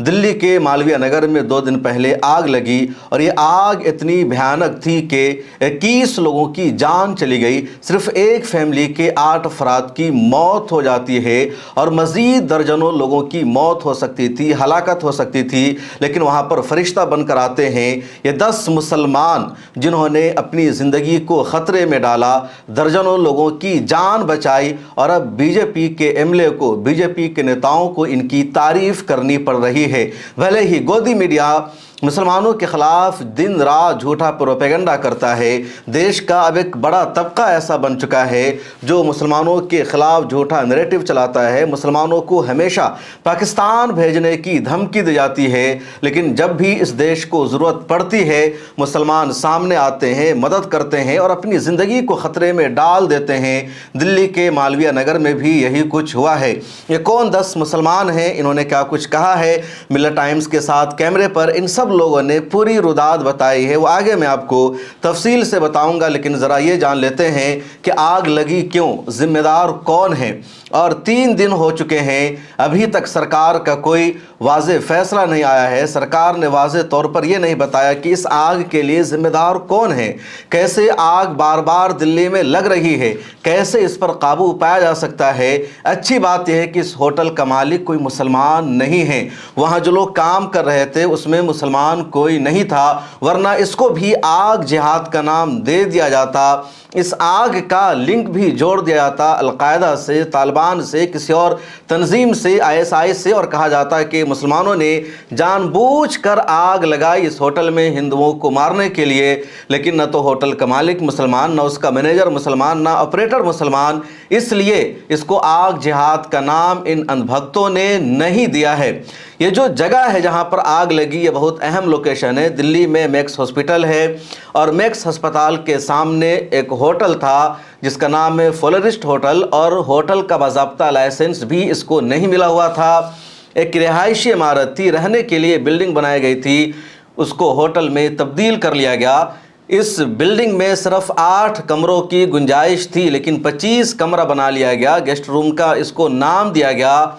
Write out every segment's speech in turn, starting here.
दिल्ली के मालवीय नगर में 2 दिन पहले आग लगी और ये आग इतनी भयानक थी कि 21 लोगों की जान चली गई। सिर्फ एक फैमिली के 8 अफराद की मौत हो जाती है और मज़ीद दर्जनों लोगों की मौत हो सकती थी, हलाकत हो सकती थी। लेकिन वहाँ पर फरिश्ता बनकर आते हैं ये 10 मुसलमान जिन्होंने अपनी ज़िंदगी को ख़तरे में डाला, दर्जनों लोगों की जान बचाई और अब बीजेपी के एमएलए को, बीजेपी के नेताओं को इनकी तारीफ़ करनी पड़ रही है। भले ही गोदी मीडिया मुसलमानों के खिलाफ दिन रात झूठा प्रोपेगेंडा करता है, देश का अब एक बड़ा तबका ऐसा बन चुका है जो मुसलमानों के खिलाफ झूठा नैरेटिव चलाता है। मुसलमानों को हमेशा पाकिस्तान भेजने की धमकी दी जाती है, लेकिन जब भी इस देश को ज़रूरत पड़ती है मुसलमान सामने आते हैं, मदद करते हैं और अपनी ज़िंदगी को ख़तरे में डाल देते हैं। दिल्ली के मालवीय नगर में भी यही कुछ हुआ है। ये कौन 10 मुसलमान हैं, इन्होंने क्या कुछ कहा है, मिल्लत टाइम्स के साथ कैमरे पर इन सब लोगों ने पूरी रुदात बताई है। वो आगे मैं आपको तफसील से बताऊंगा, लेकिन ज़रा ये जान लेते हैं कि आग लगी क्यों, ज़िम्मेदार कौन है। और 3 दिन हो चुके हैं, अभी तक सरकार का कोई वाज़े फ़ैसला नहीं आया है। सरकार ने वाज़े तौर पर यह नहीं बताया कि इस आग के लिए ज़िम्मेदार कौन है, कैसे आग बार बार दिल्ली में लग रही है, कैसे इस पर काबू पाया जा सकता है। अच्छी बात यह है कि इस होटल का मालिक कोई मुसलमान नहीं है, वहाँ जो लोग काम कर रहे थे उसमें मुसलमान कोई नहीं था, वरना इसको भी आग जिहाद का नाम दे दिया जाता। इस आग का लिंक भी जोड़ दिया जाता अलकायदा से, तालिबान से, किसी और तंजीम से, ISI से, और कहा जाता है कि मुसलमानों ने जानबूझकर आग लगाई इस होटल में हिंदुओं को मारने के लिए। लेकिन न तो होटल का मालिक मुसलमान, न उसका मैनेजर मुसलमान, न ऑपरेटर मुसलमान, इसलिए इसको आग जिहाद का नाम इन अंधभक्तों ने नहीं दिया है। ये जो जगह है जहाँ पर आग लगी ये बहुत अहम लोकेशन है। दिल्ली में मैक्स हॉस्पिटल है और मैक्स अस्पताल के सामने एक होटल था जिसका नाम है फ्लोरिस्ट होटल, और होटल का बाज़ाब्ता लाइसेंस भी इसको नहीं मिला हुआ था। एक रिहायशी इमारत थी, रहने के लिए बिल्डिंग बनाई गई थी, उसको होटल में तब्दील कर लिया गया। इस बिल्डिंग में सिर्फ 8 कमरों की गुंजाइश थी, लेकिन 25 कमरा बना लिया गया, गेस्ट रूम का इसको नाम दिया गया।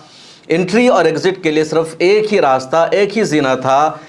एंट्री और एग्ज़िट के लिए सिर्फ एक ही रास्ता, एक ही जीना था।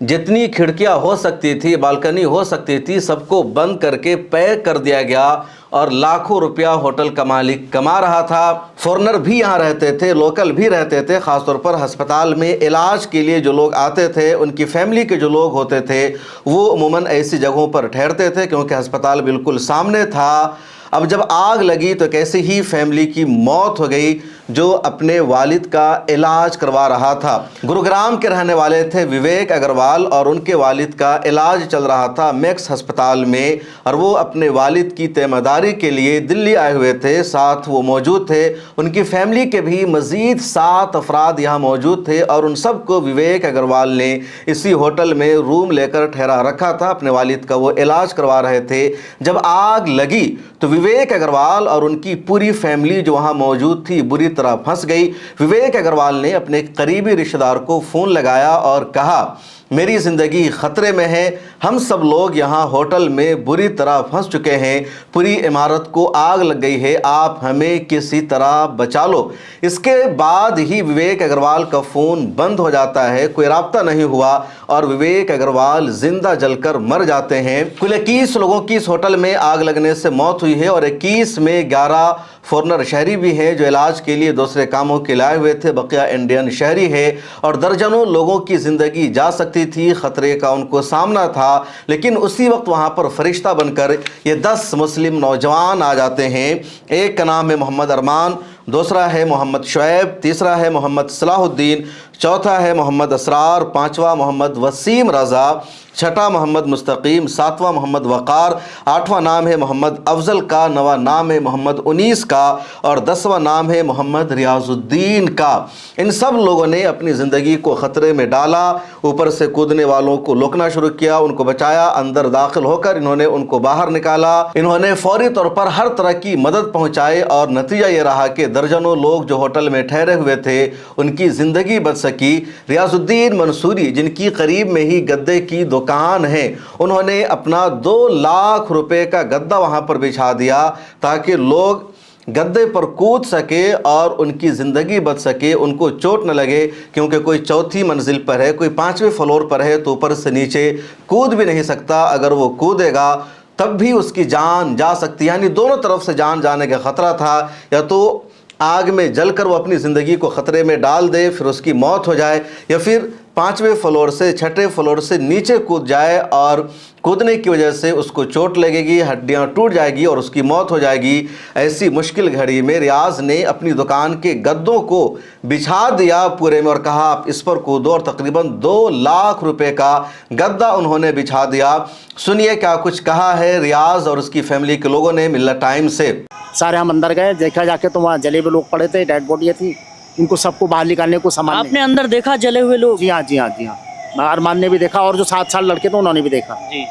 जितनी खिड़कियां हो सकती थी, बालकनी हो सकती थी, सबको बंद करके पैक कर दिया गया और लाखों रुपया होटल का मालिक कमा रहा था। फॉरेनर भी यहाँ रहते थे, लोकल भी रहते थे। ख़ासतौर पर अस्पताल में इलाज के लिए जो लोग आते थे, उनकी फैमिली के जो लोग होते थे वो अमूमन ऐसी जगहों पर ठहरते थे क्योंकि अस्पताल बिल्कुल सामने था। अब जब आग लगी तो कैसे ही फैमिली की मौत हो गई जो अपने वालिद का इलाज करवा रहा था। गुरुग्राम के रहने वाले थे विवेक अग्रवाल और उनके वालिद का इलाज चल रहा था मैक्स अस्पताल में, और वो अपने वालिद की तीमारदारी के लिए दिल्ली आए हुए थे। साथ वो मौजूद थे, उनकी फैमिली के भी मज़ीद 7 अफराद यहाँ मौजूद थे और उन सबको विवेक अग्रवाल ने इसी होटल में रूम लेकर ठहरा रखा था। अपने वालिद का वो इलाज करवा रहे थे। जब आग लगी तो विवेक अग्रवाल और उनकी पूरी फैमिली जो वहाँ मौजूद थी बुरी तरह फंस गई। विवेक अग्रवाल ने अपने करीबी रिश्तेदार को फ़ोन लगाया और कहा, मेरी ज़िंदगी ख़तरे में है, हम सब लोग यहाँ होटल में बुरी तरह फंस चुके हैं, पूरी इमारत को आग लग गई है, आप हमें किसी तरह बचा लो। इसके बाद ही विवेक अग्रवाल का फ़ोन बंद हो जाता है, कोई राब्ता नहीं हुआ और विवेक अग्रवाल जिंदा जलकर मर जाते हैं। कुल 21 लोगों की इस होटल में आग लगने से मौत हुई है और 21 में 11 फॉरेनर शहरी भी हैं जो इलाज के लिए दूसरे कामों के लाए हुए थे, बकिया इंडियन शहरी है। और दर्जनों लोगों की ज़िंदगी जा सकती थी, ख़तरे का उनको सामना था। लेकिन उसी वक्त वहाँ पर फरिश्ता बनकर ये 10 मुस्लिम नौजवान आ जाते हैं। एक का नाम है मोहम्मद अरमान, दूसरा है मोहम्मद शुएब, तीसरा है मोहम्मद सलाहुद्दीन, चौथा है मोहम्मद असरार, पाँचवा मोहम्मद वसीम रज़ा, छठा मोहम्मद मुस्तकीम, सातवां मोहम्मद वक़ार, आठवां नाम है मोहम्मद अफजल का, नवा नाम है मोहम्मद उनीस का और 10वां नाम है मोहम्मद रियाजुद्दीन का। इन सब लोगों ने अपनी ज़िंदगी को ख़तरे में डाला, ऊपर से कूदने वालों को रोकना शुरू किया, उनको बचाया, अंदर दाखिल होकर इन्होंने उनको बाहर निकाला। इन्होंने फ़ौरी तौर पर हर तरह की मदद पहुँचाई और नतीजा ये रहा कि दर्जनों लोग जो होटल में ठहरे हुए थे उनकी ज़िंदगी बच सकी। रियाजुद्दीन मंसूरी, जिनकी करीब में ही गद्दे की दुकान है, उन्होंने अपना 2 लाख रुपए का गद्दा वहाँ पर बिछा दिया ताकि लोग गद्दे पर कूद सके और उनकी ज़िंदगी बच सके, उनको चोट न लगे, क्योंकि कोई चौथी मंजिल पर है, कोई 5वें फ्लोर पर है, तो ऊपर से नीचे कूद भी नहीं सकता। अगर वो कूदेगा तब भी उसकी जान जा सकती है, यानी दोनों तरफ से जान जाने का ख़तरा था। या तो आग में जलकर वो अपनी ज़िंदगी को ख़तरे में डाल दे, फिर उसकी मौत हो जाए, या फिर 5वें फ्लोर से 6ठे फ्लोर से नीचे कूद जाए और कूदने की वजह से उसको चोट लगेगी, हड्डियां टूट जाएगी और उसकी मौत हो जाएगी। ऐसी मुश्किल घड़ी में रियाज ने अपनी दुकान के गद्दों को बिछा दिया पूरे में और कहा आप इस पर कूदो, और तकरीबन 2 लाख रुपए का गद्दा उन्होंने बिछा दिया। सुनिए क्या कुछ कहा है रियाज और उसकी फैमिली के लोगों ने मिल्लत टाइम से। सारे हम अंदर गए, देखा जाके तो वहाँ जले हुए लोग पड़े थे, डेड बॉडियाँ थी, इनको सबको बाहर निकालने को सामान आपने अंदर देखा जले हुए लोग? जी हाँ जी हाँ जी हाँ, अरमान ने भी देखा और जो 7 साल लड़के थे उन्होंने भी देखा। जी।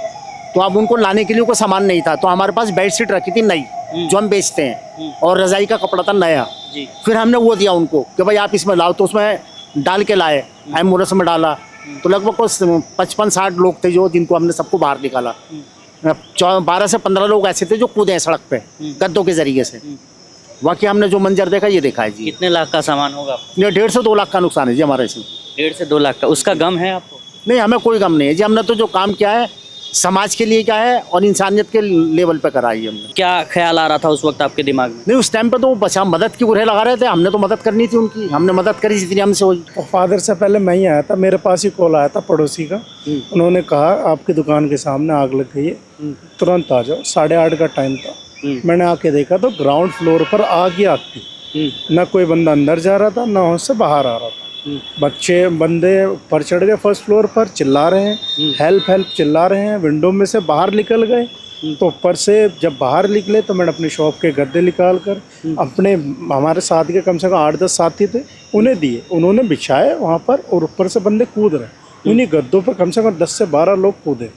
तो अब उनको लाने के लिए कोई सामान नहीं था, तो हमारे पास बेड शीट रखी थी नई जो हम बेचते हैं, और रजाई का कपड़ा था नया। जी। फिर हमने वो दिया उनको कि भाई आप इसमें लाओ, तो उसमें डाल के लाए, एम्बुलेंस में डाला। तो लगभग कुछ 55-60 लोग थे जो जिनको हमने सबको बाहर निकाला। 12 से 15 लोग ऐसे थे जो कूदे हैं सड़क पे गद्दों के जरिए से। बाकी हमने जो मंजर देखा ये देखा है जी। कितने लाख का सामान होगा? ये 1.5 से 2 लाख का नुकसान है जी हमारे इसमें। 1.5 से 2 लाख का, उसका गम है आपको? नहीं, हमें कोई गम नहीं है जी। हमने तो जो काम किया है समाज के लिए क्या है और इंसानियत के लेवल पे करा है हमने। क्या ख्याल आ रहा था उस वक्त आपके दिमाग में? नहीं, उस टाइम पे तो बस हम मदद की गुरहे लगा रहे थे, हमने तो मदद करनी थी उनकी, हमने मदद करी जितनी हमसे हुई। फादर से पहले मैं ही आया था, मेरे पास ही कॉल आया था पड़ोसी का। उन्होंने कहा आपकी दुकान के सामने आग लग गई है, तुरंत आ जाओ। 8:30 का टाइम था। मैंने आके देखा तो ग्राउंड फ्लोर पर आग ही आग थी। ना कोई बंदा अंदर जा रहा था, ना उससे बाहर आ रहा था। बंदे ऊपर चढ़ गए, फर्स्ट फ्लोर पर चिल्ला रहे हैं, हेल्प हेल्प चिल्ला रहे हैं। विंडो में से बाहर निकल गए, तो ऊपर से जब बाहर निकले तो मैंने अपनी शॉप के गद्दे निकाल कर अपने, हमारे साथ के कम से कम 8-10 साथी थे, उन्हें दिए। उन्होंने बिछाए वहाँ पर, और ऊपर से बंदे कूद रहे। उन्हीं गद्दों पर कम से कम 10 से 12 लोग कूदे।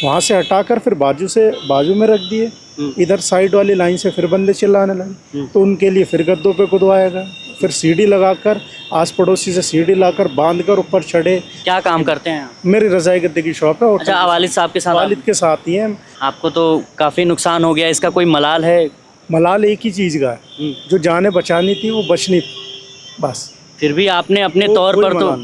वहाँ से हटाकर फिर बाजू में रख दिए। इधर साइड वाली लाइन से फिर बंदे चिल्लाने लगे, तो उनके लिए फिर गद्दों पे कूदवाया गया। फिर सीढ़ी लगाकर, आस पड़ोसी से सीढ़ी लाकर बांध कर ऊपर चढ़े। क्या काम करते हैं आप? मेरी रजाई गद्दे की शॉप है। अच्छा, वालिद साहब के साथ? वालिद के साथ ही हैं। आपको तो काफ़ी नुकसान हो गया, इसका कोई मलाल है? मलाल एक ही चीज़ का है, जो जानें बचानी थी वो बचनी थी, बस। फिर भी आपने अपने तौर पर तो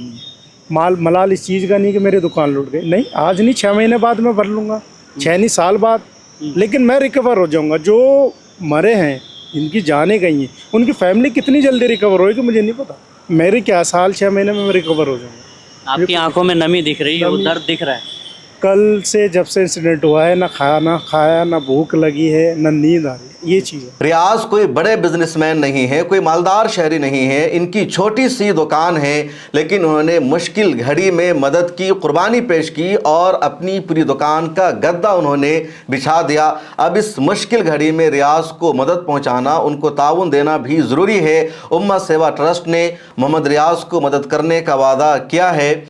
मलाल इस चीज़ का नहीं कि मेरी दुकान लूट गई। नहीं, आज नहीं, 6 महीने बाद मैं भर लूँगा, 6 नहीं साल बाद, लेकिन मैं रिकवर हो जाऊँगा। जो मरे हैं, जिनकी जानें गई हैं, उनकी फैमिली कितनी जल्दी रिकवर होगी मुझे नहीं पता। मेरे क्या साल 6 महीने में मैं रिकवर हो जाऊँगा। आपकी आंखों में नमी दिख रही है, वो दर्द दिख रहा है। कल से जब से इंसिडेंट हुआ है, ना खाना खाया, ना भूख लगी है, ना नींद आ रही है, ये चीज़ है। रियाज कोई बड़े बिजनेसमैन नहीं है, कोई मालदार शहरी नहीं है, इनकी छोटी सी दुकान है, लेकिन उन्होंने मुश्किल घड़ी में मदद की, कुर्बानी पेश की और अपनी पूरी दुकान का गद्दा उन्होंने बिछा दिया। अब इस मुश्किल घड़ी में रियाज को मदद पहुंचाना, उनको ताउन देना भी ज़रूरी है। उम्मा सेवा ट्रस्ट ने मोहम्मद रियाज को मदद करने का वादा किया है।